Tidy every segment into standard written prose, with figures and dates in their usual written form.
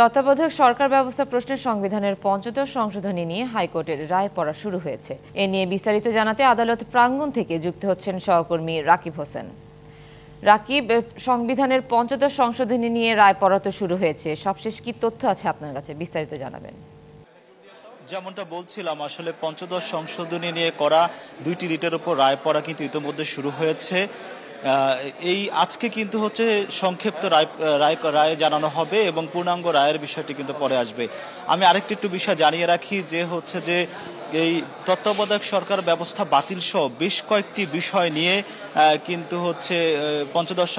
তত্ত্বাবধায়ক সরকার ব্যবস্থা প্রশ্নে সংবিধানের ৫০ সংশোধনী নিয়ে হাইকোর্টের রায় পড়া শুরু হয়েছে। এ নিয়ে বিস্তারিত জানাতে আদালত প্রাঙ্গণ থেকে যুক্ত হচ্ছেন সহকর্মী রাকিব হোসেন। রাকিব, সংবিধানের ৫০ সংশোধনী নিয়ে রায় পড়া তো শুরু হয়েছে, সবশেষ কি তথ্য আছে আপনার কাছে, বিস্তারিত জানাবেন। যেমনটা বলছিলাম, আসলে ৫০ সংশোধনী নিয়ে করা দুইটি রিটের উপর রায় পড়া কিন্তু ইতিমধ্যে শুরু হয়েছে। এই আজকে কিন্তু হচ্ছে সংক্ষিপ্ত রায় জানানো হবে এবং পূর্ণাঙ্গ রায়ের বিষয়টি কিন্তু পরে আসবে। আমি আরেকটি একটু বিষয় জানিয়ে রাখি যে হচ্ছে যে এই তত্ত্বাবধায়ক সরকার ব্যবস্থা বাতিল সহ বেশ কয়েকটি বিষয় নিয়ে কিন্তু হচ্ছে ৫০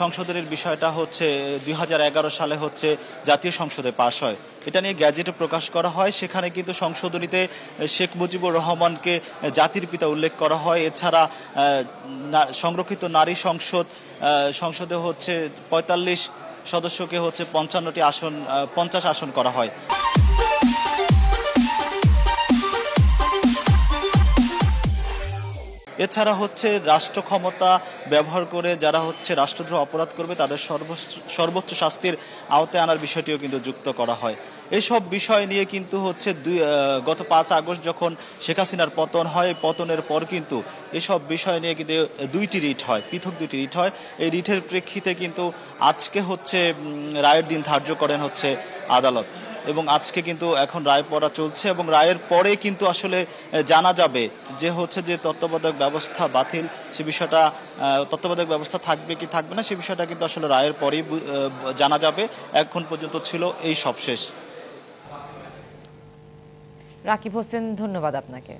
সংশোধনীর বিষয়টা হচ্ছে ২০১১ সালে হচ্ছে জাতীয় সংসদে পাশ হয়। এটা নিয়ে গ্যাজেটে প্রকাশ করা হয়। সেখানে কিন্তু সংশোধনীতে শেখ মুজিবুর রহমানকে জাতির পিতা উল্লেখ করা হয়। এছাড়া সংরক্ষিত নারী সংসদে হচ্ছে ৪৫ সদস্যকে হচ্ছে ৫০ আসন করা হয়। এছাড়া হচ্ছে রাষ্ট্র ক্ষমতা ব্যবহার করে যারা হচ্ছে রাষ্ট্রদ্রোহ অপরাধ করবে তাদের সর্বোচ্চ শাস্তির আওতায় আনার বিষয়টিও কিন্তু যুক্ত করা হয়। এইসব বিষয় নিয়ে কিন্তু হচ্ছে গত ৫ আগস্ট যখন শেখ হাসিনার পতন হয়, পতনের পর কিন্তু এসব বিষয় নিয়ে কিন্তু দুইটি রিট হয়, পৃথক দুইটি রিট হয়। এই রিটের প্রেক্ষিতে কিন্তু আজকে হচ্ছে রায়ের দিন ধার্য করেন হচ্ছে আদালত এবং আজকে কিন্তু এখন রায় পড়া চলছে এবং রায়ের পরে কিন্তু আসলে জানা যাবে যে হচ্ছে যে তত্ত্বাবধায়ক ব্যবস্থা বাতিল, সে বিষয়টা তত্ত্বাবধায়ক ব্যবস্থা থাকবে কি থাকবে না সে বিষয়টা কিন্তু আসলে রায়ের পরেই জানা যাবে। এখন পর্যন্ত ছিল এই সবশেষ। রাকিব হোসেন, ধন্যবাদ আপনাকে।